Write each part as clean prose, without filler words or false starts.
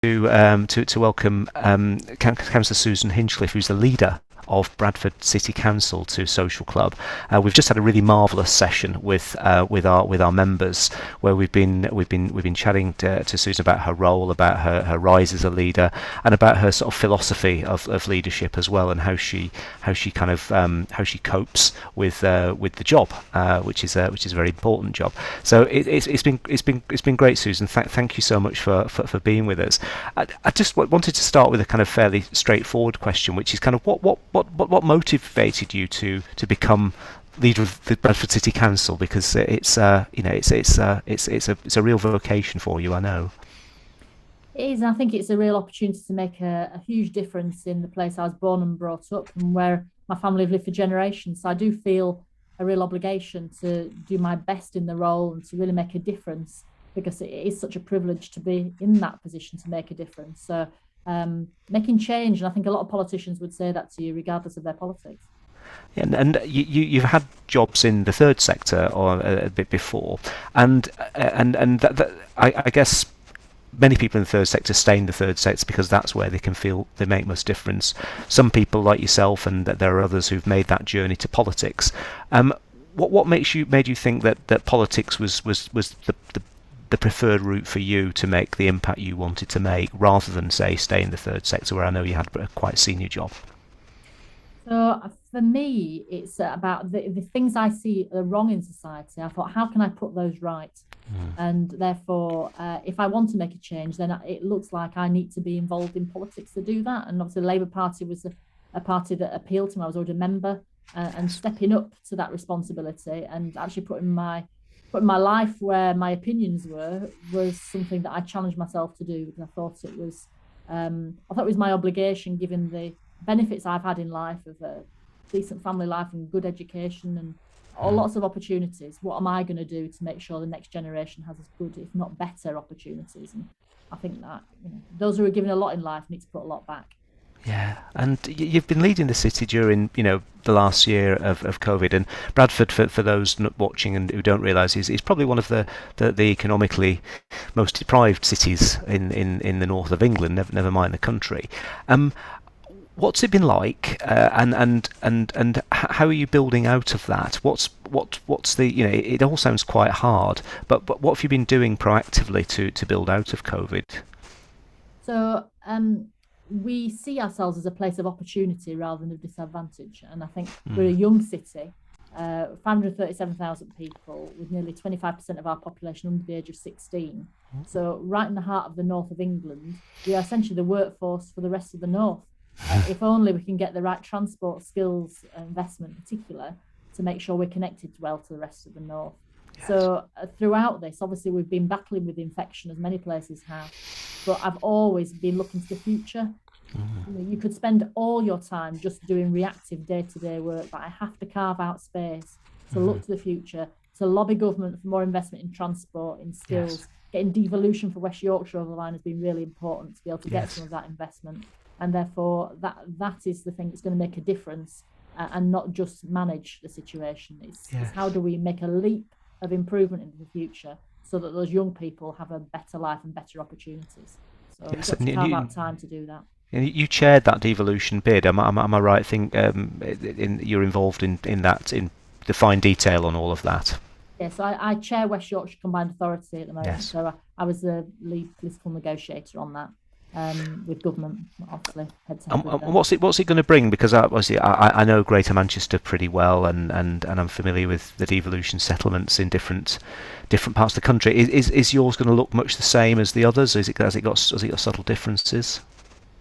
to welcome Councillor Susan Hinchcliffe, who's the leader of Bradford City Council, to Social Club. We've just had a really marvellous session with our members, where we've been chatting to Susan about her role, about her rise as a leader, and about her sort of philosophy of leadership as well, and how she copes with the job, which is a very important job. So it's been great, Susan. Thank you so much for being with us. I just wanted to start with a kind of fairly straightforward question, which is kind of what motivated you to become leader of the Bradford City Council, because it's a real vocation for you, I know. It is, and I think it's a real opportunity to make a huge difference in the place I was born and brought up, and where my family have lived for generations. So I do feel a real obligation to do my best in the role and to really make a difference, because it is such a privilege to be in that position to make a difference. So making change, and I think a lot of politicians would say that to you, regardless of their politics. And you've had jobs in the third sector or a bit before, and I guess many people in the third sector stay in the third sector because that's where they can feel they make most difference. Some people like yourself, and that there are others who've made that journey to politics. What made you think that politics was the preferred route for you to make the impact you wanted to make, rather than, say, stay in the third sector, where I know you had a quite senior job? So for me, it's about the things I see are wrong in society. I thought, how can I put those right? And therefore, if I want to make a change, then it looks like I need to be involved in politics to do that. And obviously, the Labour Party was a party that appealed to me. I was already a member, and stepping up to that responsibility and actually putting my life where my opinions were was something that I challenged myself to do, because I thought it was my obligation, given the benefits I've had in life of a decent family life and good education and lots of opportunities. What am I going to do to make sure the next generation has as good, if not better, opportunities? And I think that those who are given a lot in life need to put a lot back. Yeah, and you've been leading the city during, the last year of COVID, and Bradford, for those not watching and who don't realise, is probably one of the economically most deprived cities in the north of England, never mind the country. What's it been like, and how are you building out of that? What's the, it all sounds quite hard, but what have you been doing proactively to build out of COVID? So we see ourselves as a place of opportunity rather than of disadvantage. And I think we're a young city, 537,000 people, with nearly 25% of our population under the age of 16. So right in the heart of the north of England, we are essentially the workforce for the rest of the north. If only we can get the right transport skills investment in particular to make sure we're connected well to the rest of the north. Yes. So throughout this, obviously we've been battling with infection, as many places have, but I've always been looking to the future. You could spend all your time just doing reactive day-to-day work, but I have to carve out space to look to the future, to lobby government for more investment in transport, in skills. Yes. Getting devolution for West Yorkshire over the line has been really important to be able to get some of that investment. And therefore, that is the thing that's going to make a difference, and not just manage the situation. It's how do we make a leap of improvement into the future so that those young people have a better life and better opportunities. So we've got to carve out time to do that. You chaired that devolution bid. Am I right? I think you're involved in that, in the fine detail on all of that. Yeah, so I chair West Yorkshire Combined Authority at the moment. Yes. So I was the lead political negotiator on that. With government, obviously. What's it going to bring? Because obviously I know Greater Manchester pretty well, and I'm familiar with the devolution settlements in different parts of the country. Is yours going to look much the same as the others? Has it got subtle differences?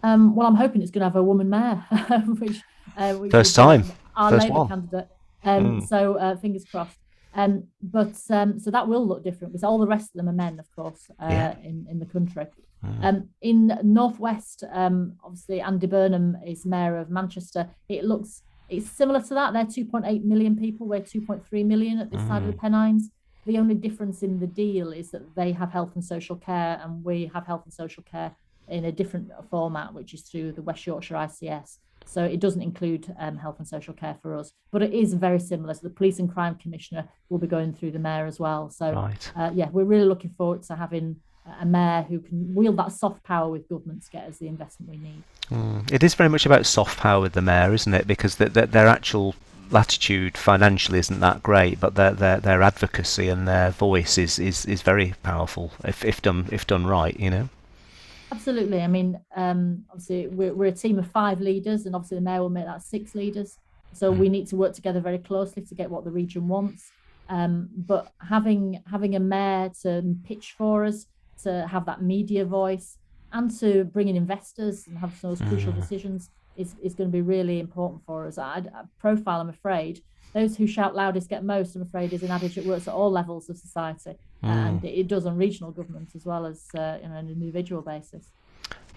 Well, I'm hoping it's going to have a woman mayor, which first time, our first Labour one. candidate. So fingers crossed. But so that will look different, because all the rest of them are men, of course, in the country. In Northwest, obviously Andy Burnham is mayor of Manchester. It's similar to that. They're 2.8 million people. We're 2.3 million at this side of the Pennines. The only difference in the deal is that they have health and social care, and we have health and social care in a different format, which is through the West Yorkshire ICS. So it doesn't include health and social care for us, but it is very similar. So the Police and Crime Commissioner will be going through the mayor as well. So we're really looking forward to having a mayor who can wield that soft power with government to get us the investment we need. It is very much about soft power with the mayor, isn't it? Because their actual latitude financially isn't that great, but their advocacy and their voice is very powerful if done right, you know. Absolutely. I mean, obviously, we're a team of 5 leaders, and obviously, the mayor will make that 6 leaders. So we need to work together very closely to get what the region wants. But having a mayor to pitch for us, to have that media voice, and to bring in investors and have those crucial decisions is going to be really important for us. Profile, I'm afraid, those who shout loudest get most, I'm afraid, is an adage that works at all levels of society. And it does on regional government as well as on an individual basis.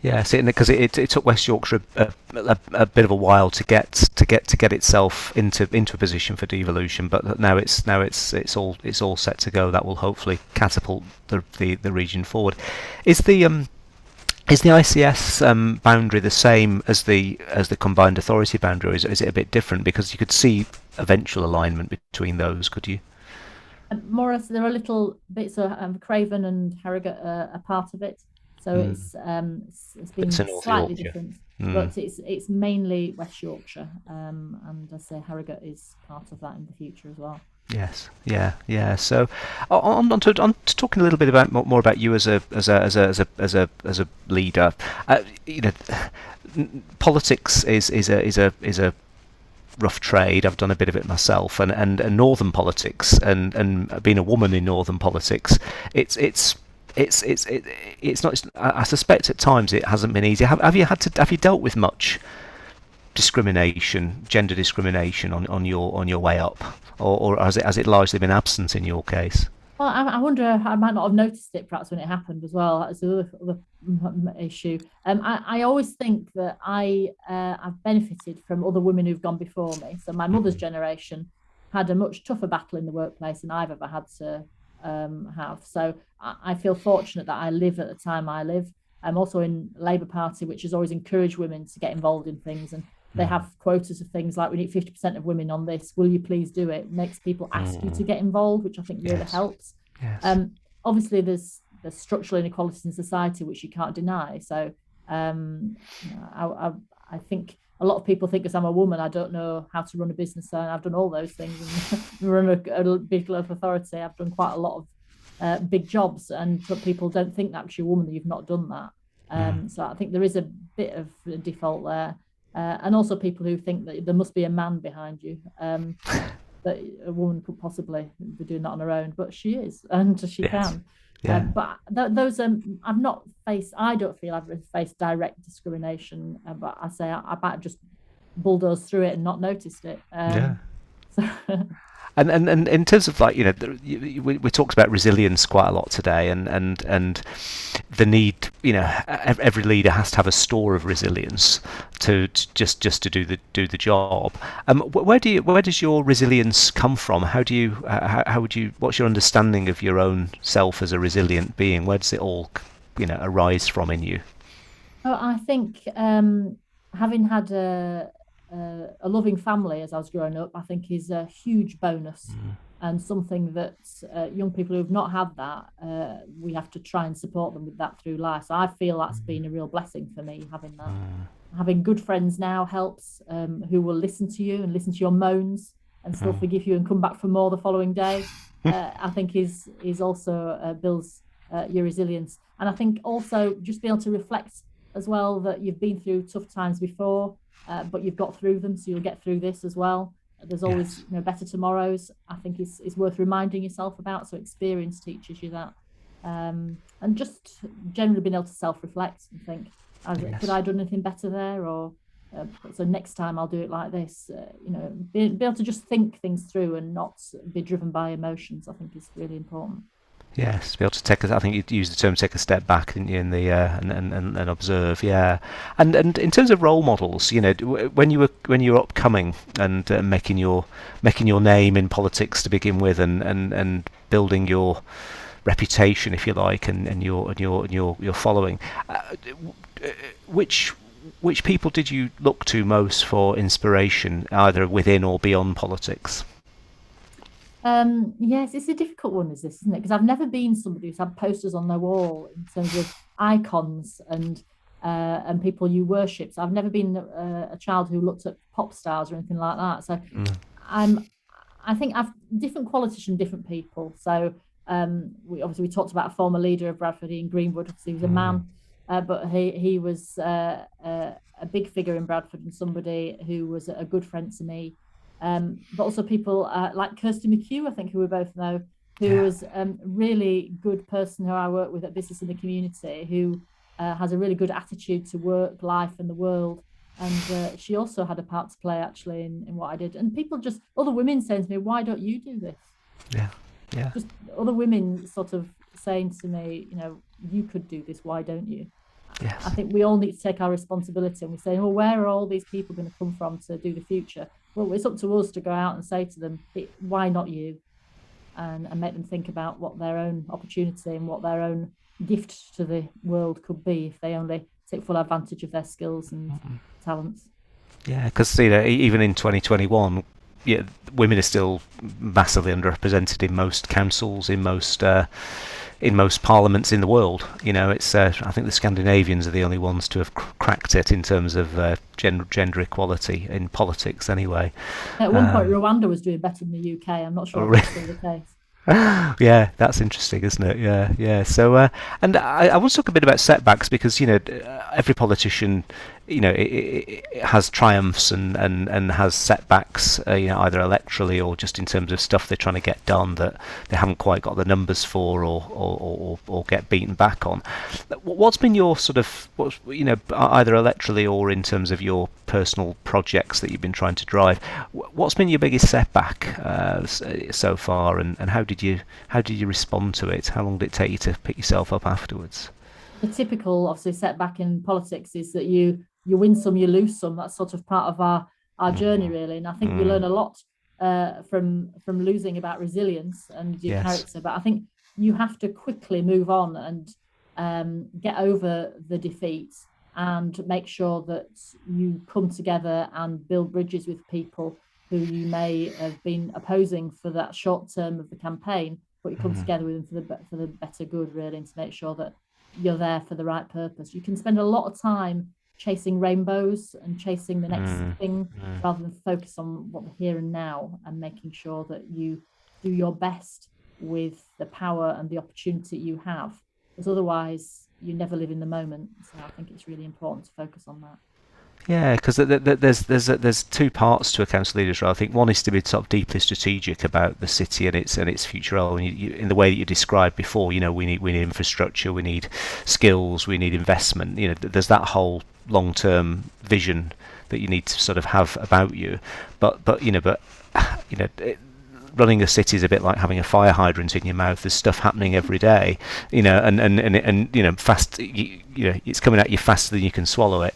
Yeah, because it took West Yorkshire a bit of a while to get itself into a position for devolution, but now it's all set to go. That will hopefully catapult the region forward. Is the ICS boundary the same as the combined authority boundary, or is it a bit different? Because you could see eventual alignment between those, could you? More or less, there are little bits of Craven and Harrogate are part of it, so it's been slightly different, but it's mainly West Yorkshire, and I say Harrogate is part of that in the future as well. Yes, yeah. So, on to talking a little bit more about you as a leader. You know, politics is a rough trade. I've done a bit of it myself, and northern politics, and being a woman in northern politics, it's not. I suspect at times it hasn't been easy. Have you dealt with much discrimination, gender discrimination on your way up, or has it largely been absent in your case? Well, I wonder, I might not have noticed it perhaps when it happened as well. That's the other issue. I always think that I've benefited from other women who've gone before me. So my mother's generation had a much tougher battle in the workplace than I've ever had to have. So I feel fortunate that I live at the time I live. I'm also in Labour Party, which has always encouraged women to get involved in things, and they have quotas of things like, we need 50% of women on this, will you please do it? Makes people ask you to get involved, which I think really helps. Yes. Obviously there's structural inequalities in society which you can't deny, so I think a lot of people think, because I'm a woman, I don't know how to run a business, and I've done all those things and run a big local authority. I've done quite a lot of big jobs, but people don't think that because you're a woman that you've not done that. So I think there is a bit of a default there. And also people who think that there must be a man behind you, that a woman could possibly be doing that on her own, but she is, and she can. Yeah. But those I've not faced. I don't feel I've faced direct discrimination, but I say I might have just bulldozed through it and not noticed it. So And in terms of, like, you know, we talked about resilience quite a lot today, and the need, you know, every leader has to have a store of resilience to just to do the job. Where does your resilience come from? How would you, what's your understanding of your own self as a resilient being? Where does it all, you know, arise from in you? I think having had a loving family as I was growing up, I think is a huge bonus, and something that young people who have not had that, we have to try and support them with that through life. So I feel that's been a real blessing for me, having that. Having good friends now helps, who will listen to you and listen to your moans and still forgive you and come back for more the following day. I think is also builds your resilience, and I think also just be able to reflect as well that you've been through tough times before, but you've got through them, so you'll get through this as well. There's always better tomorrows. I think is worth reminding yourself about. So experience teaches you that, and just generally being able to self-reflect and think, could I have done anything better there, or so next time I'll do it like this. Be able to just think things through and not be driven by emotions, I think is really important. Yes, be able to take. I think you used the term "take a step back," didn't you? In the and observe. Yeah, and in terms of role models, you know, when you were upcoming and making your name in politics to begin with, and building your reputation, if you like, and your following, which people did you look to most for inspiration, either within or beyond politics? Yes, it's a difficult one, is this, isn't it? Because I've never been somebody who's had posters on their wall in terms of icons and people you worship. So I've never been a child who looked at pop stars or anything like that. So Mm. I'm I think I've different qualities from different people. So we talked about a former leader of Bradford, Ian Greenwood. He was a Mm. man, but he was a big figure in Bradford and somebody who was a good friend to me. But also people like Kirsty McHugh, I think, who we both know, who Yeah. was a really good person who I work with at Business in the Community, who has a really good attitude to work, life, and the world. And she also had a part to play actually in what I did. And people just, other women saying to me, why don't you do this? Yeah. Yeah. Just other women sort of saying to me, you could do this, why don't you? I Yes. think we all need to take our responsibility and we say, well, where are all these people going to come from to do the future? Well, it's up to us to go out and say to them, why not you? And make them think about what their own opportunity and what their own gift to the world could be if they only take full advantage of their skills and talents. Yeah, because even in 2021, yeah, women are still massively underrepresented in most councils, in most parliaments in the world. It's I think the Scandinavians are the only ones to have cracked it in terms of gender equality in politics. Anyway, At one point, Rwanda was doing better than the UK. I'm not sure if that's still the case. yeah, that's interesting, isn't it? Yeah, yeah. So, and I want to talk a bit about setbacks because every politician, it has triumphs and has setbacks, either electorally or just in terms of stuff they're trying to get done that they haven't quite got the numbers for or get beaten back on. What's been your sort of either electorally or in terms of your personal projects that you've been trying to drive? What's been your biggest setback so far, and how did you respond to it? How long did it take you to pick yourself up afterwards? The typical, obviously, setback in politics is that you win some, you lose some. That's sort of part of our journey, Mm. really. And I think you Mm. learn a lot from losing about resilience and your Yes. character. But I think you have to quickly move on and get over the defeat and make sure that you come together and build bridges with people who you may have been opposing for that short term of the campaign, but you come Mm. together with them for the better good, really, and to make sure that you're there for the right purpose. You can spend a lot of time chasing rainbows and chasing the next Mm. thing Mm. rather than focus on what the here and now and making sure that you do your best with the power and the opportunity you have. Because otherwise, you never live in the moment. So I think it's really important to focus on that. Yeah, because there's two parts to a council leader's role. I think one is to be sort of deeply strategic about the city and its future role, and in the way that you described before. We need infrastructure, we need skills, we need investment. There's that whole long-term vision that you need to sort of have about you. But you know, running a city is a bit like having a fire hydrant in your mouth. There's stuff happening every day, and fast. It's coming at you faster than you can swallow it.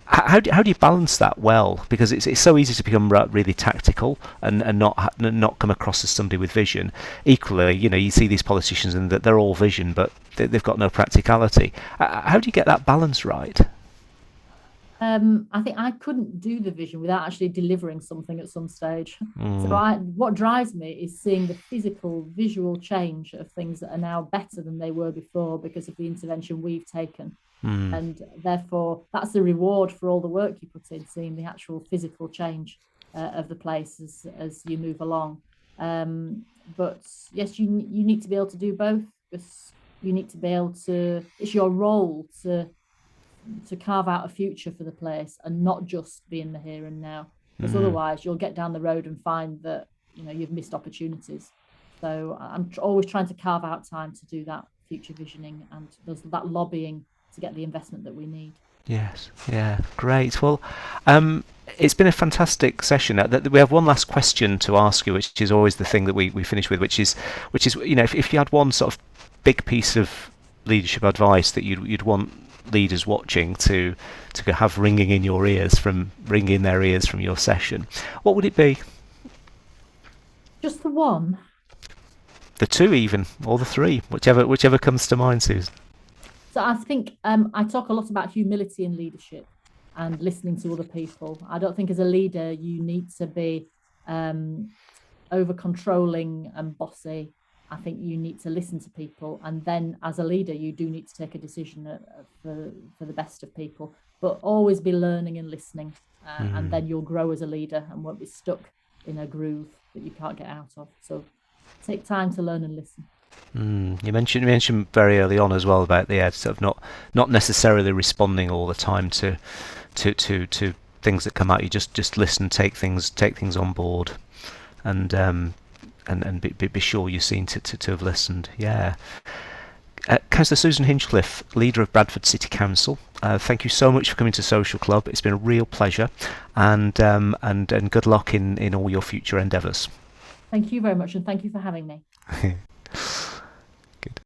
How do you balance that well? Because it's so easy to become really tactical and not come across as somebody with vision. Equally, you see these politicians and that they're all vision, but they've got no practicality. How do you get that balance right? I think I couldn't do the vision without actually delivering something at some stage. So Mm. what drives me is seeing the physical, visual change of things that are now better than they were before because of the intervention we've taken. Mm. And therefore, that's the reward for all the work you put in, seeing the actual physical change of the place as you move along. But yes, you need to be able to do both because you need to be able to. It's your role to carve out a future for the place and not just be in the here and now. Because Mm. otherwise, you'll get down the road and find that you've missed opportunities. So I'm always trying to carve out time to do that future visioning and there's that lobbying to get the investment that we need. Yes. Yeah. Great. Well, it's been a fantastic session. We have one last question to ask you, which is always the thing that we finish with, which is if you had one sort of big piece of leadership advice that you'd want leaders watching to have ringing in their ears from your session, what would it be? Just the one. The two, even, or the three, whichever comes to mind, Susan. So I think I talk a lot about humility in leadership and listening to other people. I don't think as a leader you need to be um, over controlling and bossy. I think you need to listen to people, and then as a leader, you do need to take a decision for the best of people. But always be learning and listening, and then you'll grow as a leader and won't be stuck in a groove that you can't get out of. So take time to learn and listen. You mentioned very early on as well about the sort of not necessarily responding all the time to things that come out. You just listen, take things on board, and be sure you're seen to have listened. Yeah. Councillor Susan Hinchcliffe, leader of Bradford City Council. Thank you so much for coming to Social Club. It's been a real pleasure, and good luck in all your future endeavours. Thank you very much, and thank you for having me.